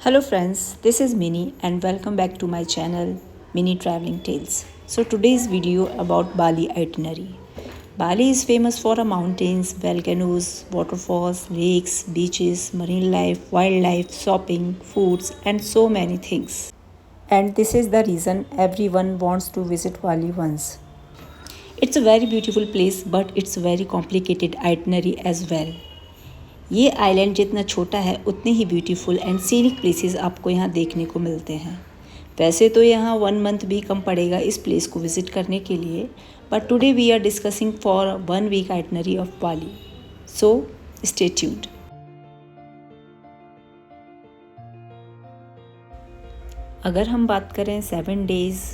Hello friends, this is Mini and welcome back to my channel Mini Traveling Tales. So today's video about Bali itinerary. Bali is famous for mountains, volcanoes, waterfalls, lakes, beaches, marine life, wildlife, shopping, foods and so many things. And this is the reason everyone wants to visit Bali once. It's a very beautiful place but it's a very complicated itinerary as well. ये island जितना छोटा है उतने ही beautiful and scenic places आपको यहाँ देखने को मिलते हैं। वैसे तो यहाँ 1 मंथ भी कम पड़ेगा इस प्लेस को विज़िट करने के लिए, but today we are discussing for 1 week itinerary of Bali, so stay tuned. अगर हम बात करें 7 डेज़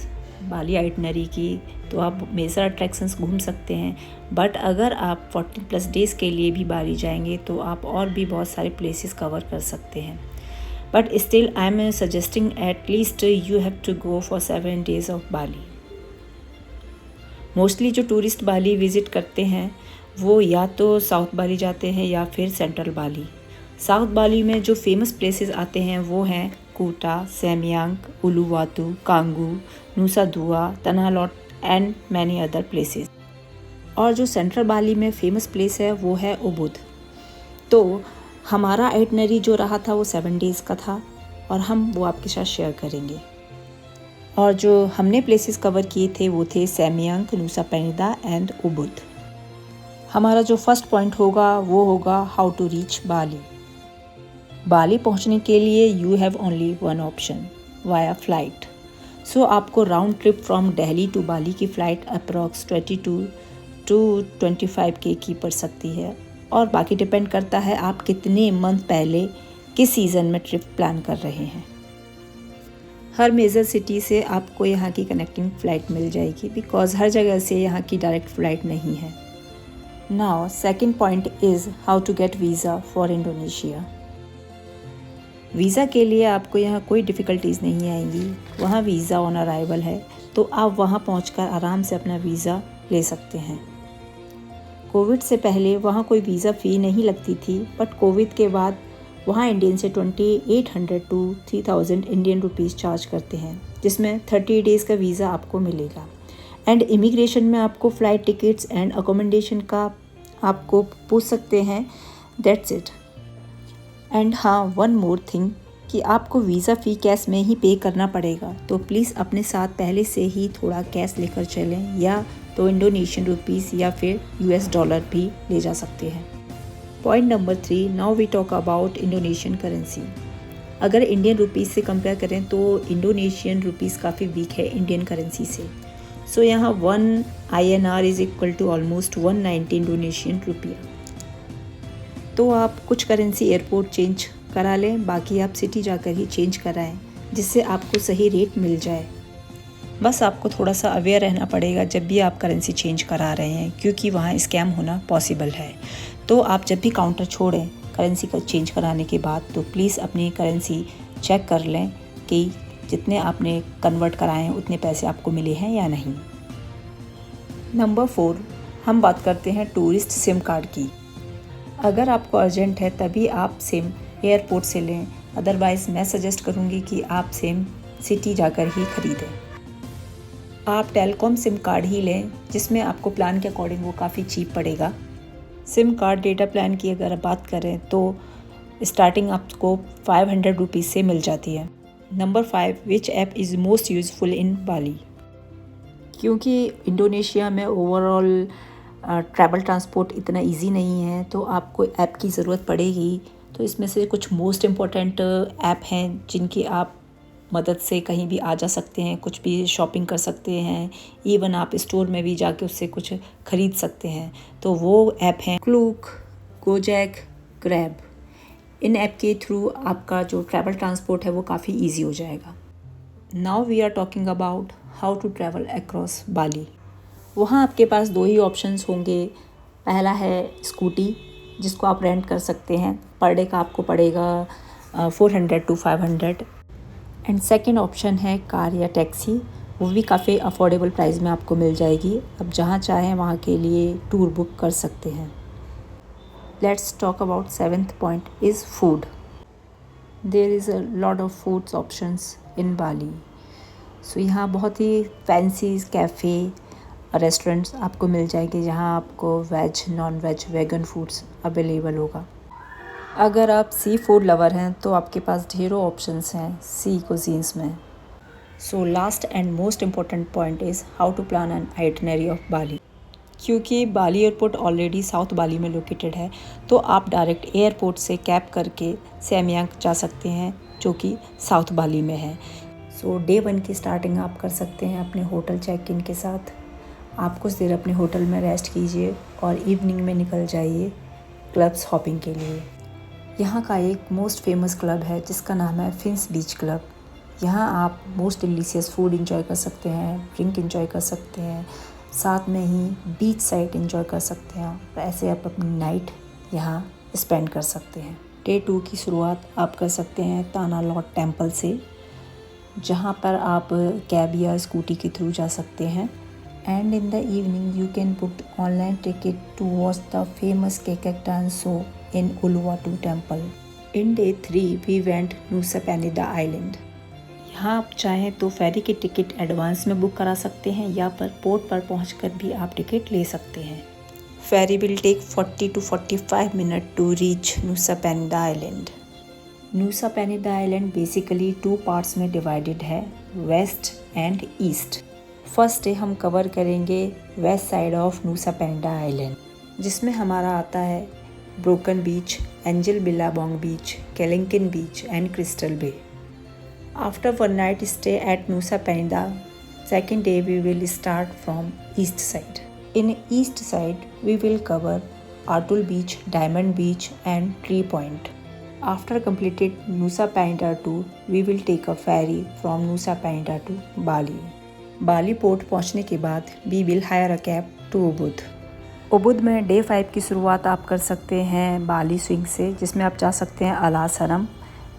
बाली आइटनरी की तो आप मेजर अट्रैक्शंस घूम सकते हैं, बट अगर आप 40+ डेज़ के लिए भी बाली जाएंगे तो आप और भी बहुत सारे प्लेसेस कवर कर सकते हैं। But still I am suggesting at least you have to go for 7 days of Bali. Mostly जो टूरिस्ट बाली विज़िट करते हैं वो या तो साउथ बाली जाते हैं या फिर सेंट्रल बाली। साउथ बाली में जो फेमस प्लेसेस आते हैं वो हैं कुटा, सेमियांग, उलुवातु, कांगू, नुसा दुआ, तनालोट एंड मैनी अदर प्लेसेस। और जो सेंट्रल बाली में फेमस प्लेस है वो है उबुद। तो हमारा आइटनरी जो रहा था वो 7 डेज़ का था और हम वो आपके साथ शेयर करेंगे। और जो हमने प्लेसेस कवर किए थे वो थे Seminyak, Nusa Penida and Ubud. हमारा जो फर्स्ट पॉइंट होगा वो होगा how to reach Bali. Bali पहुंचने के लिए you have only one option, via flight. So आपको round trip from Delhi to Bali की फ़्लाइट अप्रॉक्स 22 to 25 की पड़ सकती है, और बाकी डिपेंड करता है आप कितने मंथ पहले किस सीज़न में ट्रिप प्लान कर रहे हैं। हर मेजर सिटी से आपको यहाँ की कनेक्टिंग फ़्लाइट मिल जाएगी बिकॉज़ हर जगह से यहाँ की डायरेक्ट फ़्लाइट नहीं है। Now second point is how to get visa for Indonesia. Visa के लिए आपको यहाँ कोई डिफ़िकल्टीज़ नहीं आएंगी। वहाँ वीज़ा ऑन अराइवल है तो आप वहाँ पहुँचकर आराम से अपना वीज़ा ले सकते हैं। कोविड से पहले वहाँ कोई वीज़ा फ़ी नहीं लगती थी, बट कोविड के बाद वहाँ इंडियन से 2800 to 3000 इंडियन रुपीज़ चार्ज करते हैं, जिसमें 30 डेज़ का वीज़ा आपको मिलेगा। एंड इमिग्रेशन में आपको फ़्लाइट टिकट्स एंड अकोमोडेशन का आपको पूछ सकते हैं, दैट्स इट। एंड हाँ, वन मोर थिंग कि आपको वीज़ा फ़ी कैश में ही पे करना पड़ेगा, तो प्लीज़ अपने साथ पहले से ही थोड़ा कैश लेकर चलें, या तो इंडोनेशियन रुपीज़ या फिर US डॉलर भी ले जा सकते हैं। Point number 3, now we talk about Indonesian currency. अगर इंडियन रुपीज़ से कंपेयर करें तो इंडोनेशियन रुपीज़ काफ़ी वीक है इंडियन करेंसी से। सो यहाँ 1 INR is equal to almost 190 Indonesian रुपया। तो आप कुछ करेंसी एयरपोर्ट चेंज करा लें, बाकी आप सिटी जाकर ही चेंज कराएं जिससे आपको सही रेट मिल जाए। बस आपको थोड़ा सा अवेयर रहना पड़ेगा जब भी आप करेंसी चेंज करा रहे हैं, क्योंकि वहाँ स्कैम होना पॉसिबल है। तो आप जब भी काउंटर छोड़ें करेंसी का चेंज कराने के बाद, तो प्लीज़ अपनी करेंसी चेक कर लें कि जितने आपने कन्वर्ट कराए हैं उतने पैसे आपको मिले हैं या नहीं। नंबर 4, हम बात करते हैं टूरिस्ट सिम कार्ड की। अगर आपको अर्जेंट है तभी आप सिम एयरपोर्ट से लें, अदरवाइज़ मैं सजेस्ट करूँगी कि आप सिम सिटी जाकर ही ख़रीदें। आप टेलीकॉम सिम कार्ड ही लें जिसमें आपको प्लान के अकॉर्डिंग वो काफ़ी चीप पड़ेगा। सिम कार्ड डेटा प्लान की अगर बात करें तो स्टार्टिंग आपको 500 रुपीज़ से मिल जाती है। Number 5, which app is most useful in Bali. क्योंकि इंडोनेशिया में ओवरऑल ट्रैवल ट्रांसपोर्ट इतना इजी नहीं है, तो आपको ऐप की ज़रूरत पड़ेगी। तो इसमें से कुछ मोस्ट इम्पॉर्टेंट ऐप हैं जिनकी आप मदद से कहीं भी आ जा सकते हैं, कुछ भी शॉपिंग कर सकते हैं, इवन आप स्टोर में भी जाके उससे कुछ ख़रीद सकते हैं। तो वो ऐप हैं क्लूक, गोजैक, ग्रैब। इन ऐप के थ्रू आपका जो ट्रैवल ट्रांसपोर्ट है वो काफ़ी ईजी हो जाएगा। Now we are talking about how to travel across Bali. वहाँ आपके पास 2 ही ऑप्शंस होंगे। पहला है स्कूटी, जिसको आप रेंट कर सकते हैं, पर डे का आपको पड़ेगा 400 to 500। एंड सेकंड ऑप्शन है कार या टैक्सी, वो भी काफ़ी अफोर्डेबल प्राइस में आपको मिल जाएगी। अब जहाँ चाहें वहाँ के लिए टूर बुक कर सकते हैं। Let's talk about 7th point is food. There is a lot of foods options in Bali. So यहाँ बहुत ही फैंसी कैफ़े रेस्टोरेंट्स आपको मिल जाएंगे जहाँ आपको veg, non veg, vegan foods available होगा। अगर आप सी फूड लवर हैं तो आपके पास ढेरों ऑप्शंस हैं सी कुजीन्स में। So last and most important point is how to plan an itinerary of Bali. क्योंकि Bali airport already south Bali में लोकेटेड है, तो आप डायरेक्ट एयरपोर्ट से कैब करके सेमियांग जा सकते हैं जो कि साउथ बाली में है। सो डे 1 की स्टार्टिंग आप कर सकते हैं अपने होटल चेक इन के साथ। आप कुछ देर अपने होटल में रेस्ट कीजिए और इवनिंग में निकल जाइए क्लब्स हॉपिंग के लिए। यहाँ का एक मोस्ट फेमस क्लब है जिसका नाम है फिन्स बीच क्लब। यहाँ आप मोस्ट डिलीशियस फूड इंजॉय कर सकते हैं, ड्रिंक इंजॉय कर सकते हैं, साथ में ही बीच साइड इंजॉय कर सकते हैं और ऐसे आप अपनी नाइट यहाँ स्पेंड कर सकते हैं। डे 2 की शुरुआत आप कर सकते हैं ताना लॉट टेम्पल से, जहाँ पर आप कैब या स्कूटी के थ्रू जा सकते हैं। And in the evening you can book online ticket to watch the famous kecak dance show in Uluwatu temple. In day 3 we went Nusa Penida island. यहाँ आप चाहें तो फेरी की टिकट एडवांस में बुक करा सकते हैं या पर पोर्ट पर पहुंचकर भी आप टिकट ले सकते हैं। Ferry will take 40 to 45 minute to reach Nusa Penida island. Nusa Penida island basically 2 parts में डिवाइडेड है, west and east. First day हम कवर करेंगे west side of Nusa Penida island, जिसमें हमारा आता है broken beach, angel billabong beach, Kelingking beach and crystal bay. After one night stay at Nusa Penida, second day we will start from east side. In east side, we will cover Atul Beach, Diamond Beach and Tree Point. After completed Nusa Penida tour, we will take a ferry from Nusa Penida to Bali. Bali port पहुंचने के बाद we will hire a cab to Ubud. Ubud में day 5 की शुरुआत आप कर सकते हैं बाली स्विंग से, जिसमें आप जा सकते हैं अलास हरम।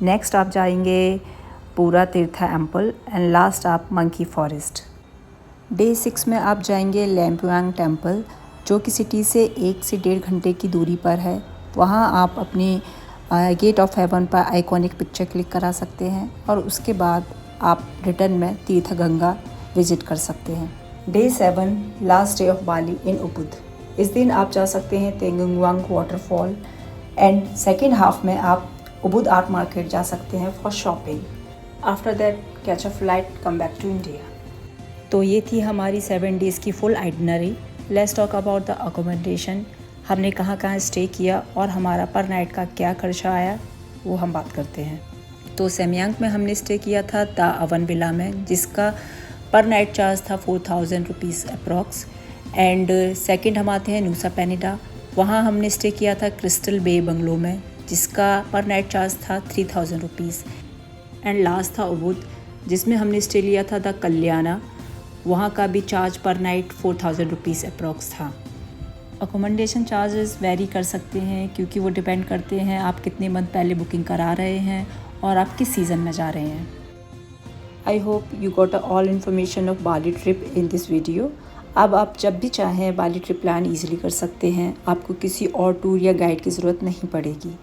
नेक्स्ट आप जाएंगे पूरा तीर्था एम्पल एंड लास्ट आप मंकी फॉरेस्ट। डे 6 में आप जाएंगे लैम्पुआंग टेम्पल, जो कि सिटी से 1 से 1.5 घंटे की दूरी पर है। वहाँ आप अपनी गेट ऑफ हेवन पर आइकॉनिक पिक्चर क्लिक करा सकते हैं और उसके बाद आप रिटर्न में तीर्थ गंगा विजिट कर सकते हैं। Day 7 last day of Bali in Ubud. इस दिन आप जा सकते हैं Tegenungan waterfall and second half में आप उबुद आर्ट मार्केट जा सकते हैं for shopping. After that catch a flight come back to India. तो ये थी हमारी 7 डेज़ की full itinerary. Let's talk about the accommodation. हमने कहाँ कहाँ स्टे किया और हमारा पर नाइट का क्या खर्चा आया, वो हम बात करते हैं। तो सेमियांग में हमने स्टे किया था द अवन विला में, जिसका पर नाइट चार्ज था 4000 रुपीज़ अप्रॉक्स। एंड सेकंड हम आते हैं नुसा पेनिडा। वहाँ हमने स्टे किया था क्रिस्टल बे बंगलो में, जिसका पर नाइट चार्ज था 3000 रुपीज़। एंड लास्ट था उबुद, जिसमें हमने स्टे लिया था द कल्याणा। वहाँ का भी चार्ज पर नाइट 4000 रुपीज़ अप्रॉक्स था। अकोमोडेशन चार्जेस वेरी कर सकते हैं क्योंकि वो डिपेंड करते हैं आप कितने मंथ पहले बुकिंग करा रहे हैं और आप किस सीज़न में जा रहे हैं। I hope you got all information of Bali trip in this video. अब आप जब भी चाहें बाली ट्रिप प्लान ईजिली कर सकते हैं, आपको किसी और टूर या गाइड की ज़रूरत नहीं पड़ेगी।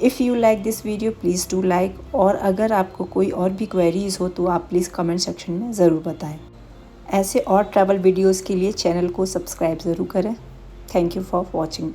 If you like this video please do like, और अगर आपको कोई और भी क्वेरीज़ हो तो आप प्लीज़ कमेंट सेक्शन में ज़रूर बताएं। ऐसे और ट्रैवल वीडियोज़ के लिए चैनल को सब्सक्राइब ज़रूर करें। Thank you for watching.